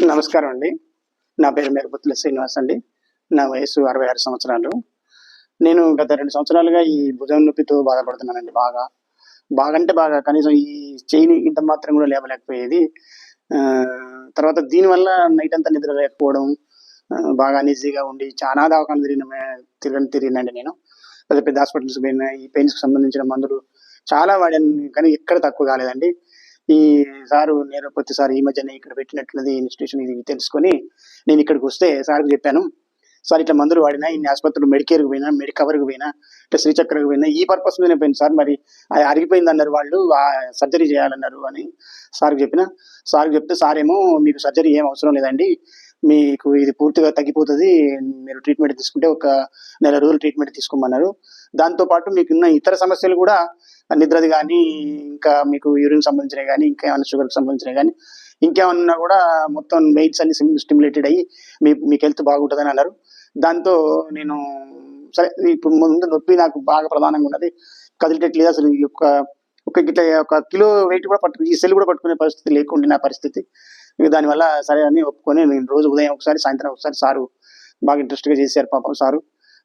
నమస్కారం అండి. నా పేరు మేరపుత్తుల శ్రీనివాస్ అండి. నా వయస్సు 66 సంవత్సరాలు. నేను గత 2 సంవత్సరాలుగా ఈ భుజం నొప్పితో బాధపడుతున్నానండి బాగా. బాగా అంటే బాగా కనీసం ఈ చెయ్యిని ఇంత మాత్రం గూడా లేవలేకపోయేది. తర్వాత దీనివల్ల నైట్ అంతా నిద్ర లేకపోవడం, బాగా అన్‌ఈజీగా ఉండి చానా దవాఖానలు తిరిగినండి నేను. పెద్ద పెద్ద హాస్పిటల్స్‌కి పోయినా, ఈ పెయిన్స్‌కి సంబంధించిన మందులు చాలా వాడాను కానీ ఎక్కడ తక్కువ కాలేదండి. ఈ సారు నేరపతి సార్ ఈ మధ్యనే ఇక్కడ పెట్టినట్లున్నది ఇన్‌స్టిట్యూషన్ ఇది తెలుసుకొని నేను ఇక్కడికొస్తే సార్‌కి చెప్పాను. సార్ ఇట్లా మందులు వాడినా, ఇన్ని ఆసుపత్రులు మెడికేర్‌కి పోయినా, మెడికవర్‌కి పోయినా, ఇట్లా శ్రీచక్రకి పోయినా ఈ పర్పస్ మీదనే పోయాను సార్. మరి అది అరిగిపోయిందన్నారు వాళ్ళు. సర్జరీ చేయాలన్నారు అని సార్‌కి చెప్పిన. సార్‌కి చెప్తే సారేమో మీకు సర్జరీ ఏం అవసరం లేదండి. మీకు ఇది పూర్తిగా తగ్గిపోతది. మీరు ట్రీట్మెంట్ తీసుకుంటే ఒక నెల రోజులు ట్రీట్మెంట్ తీసుకోమన్నారు. దాంతో పాటు మీకున్న ఇతర సమస్యలు కూడా నిద్రది గానీ, ఇంకా మీకు యూరిన్‌కి సంబంధించినవి గానీ, ఇంకా ఏమన్నా షుగర్‌కి సంబంధించినవి గానీ, ఇంకేమన్నా గూడా మొత్తం వెయిట్స్ అన్ని స్టిమ్యులేటెడ్ అయ్యి మీకు హెల్త్ బాగుంటదని అన్నారు. దాంతో నేను సరే ఇప్పుడు ముందు నొప్పి నాకు బాగా ప్రధానంగా ఉన్నది. కదిలేటట్లేదు అసలు ఈ యొక్క ఒక కిలో వెయిట్ కూడా ఈ సెల్ కూడా పట్టుకునే పరిస్థితి లేకుండే నా పరిస్థితి. ఇక దానివల్ల సరే అని ఒప్పుకొని నేను రోజు ఉదయం ఒకసారి, సాయంత్రం ఒకసారి సారు బాగా ఇంట్రెస్ట్‌గా చేశారు పాపం సారు.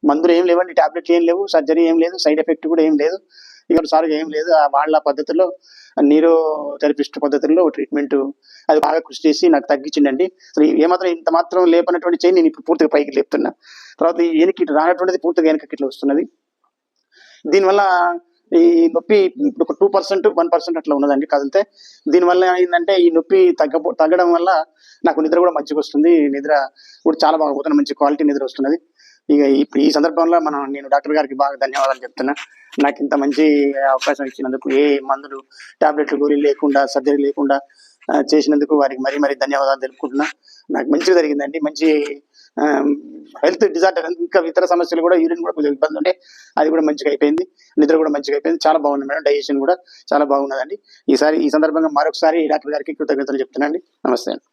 మందులేం లేవండి, టాబ్లెట్లు ఏం లేవు, సర్జరీ ఏం లేదు, సైడ్ ఎఫెక్ట్ కూడా ఏం లేదు. ఇక సార్‌కి ఏం లేదు. వాళ్ళ పద్ధతిలో న్యూరో థెరపిస్ట్ పద్ధతుల్లో ట్రీట్మెంటు అది బాగా కృషి చేసి నాకు తగ్గించిండండి. అసలు ఏమాత్రం ఇంత మాత్రం లేపనటువంటి చెయ్యి నేను ఇప్పుడు పూర్తిగా పైకి లేపుతున్నా. తర్వాత ఈ వెనక్కి ఇటు రానటువంటిది పూర్తిగా వెనకకి ఇట్లా వస్తున్నది. దీనివల్ల ఈ నొప్పి ఇప్పుడు ఒక 2%, 1% అట్లా ఉన్నదండి కదిలితే. దీనివల్ల ఏమైందంటే ఈ నొప్పి తగ్గడం వల్ల నాకు నిద్ర కూడా మంచిగొస్తుంది. నిద్ర కూడా చాలా బాగా పోతున్నా. మంచి క్వాలిటీ నిద్ర వస్తున్నది. ఇక ఇప్పుడు ఈ సందర్భంలో నేను డాక్టర్ గారికి బాగా ధన్యవాదాలు చెప్తున్నా. నాకింత మంచి అవకాశం ఇచ్చినందుకు, ఏ మందులు, టాబ్లెట్లు, గోళీలు లేకుండా, సర్జరీ లేకుండా చేసినందుకు వారికి మరీ ధన్యవాదాలు తెలుపుకుంటున్నా. నాకు మంచిగా జరిగిందండి. మంచి హెల్త్ డిజార్డర్ ఇంకా ఇతర సమస్యలు కూడా యూరిన్ కూడా కొంచెం ఇబ్బంది ఉండే అది కూడా మంచిగా అయిపోయింది. నిద్ర కూడా మంచిగా అయిపోయింది. చాలా బాగుంది మేడం. డైజెషన్ కూడా చాలా బాగున్నదండి. ఈ సందర్భంగా మరొకసారి డాక్టర్ గారికి కృతజ్ఞతలు చెప్తున్నానండి. నమస్తే అండి.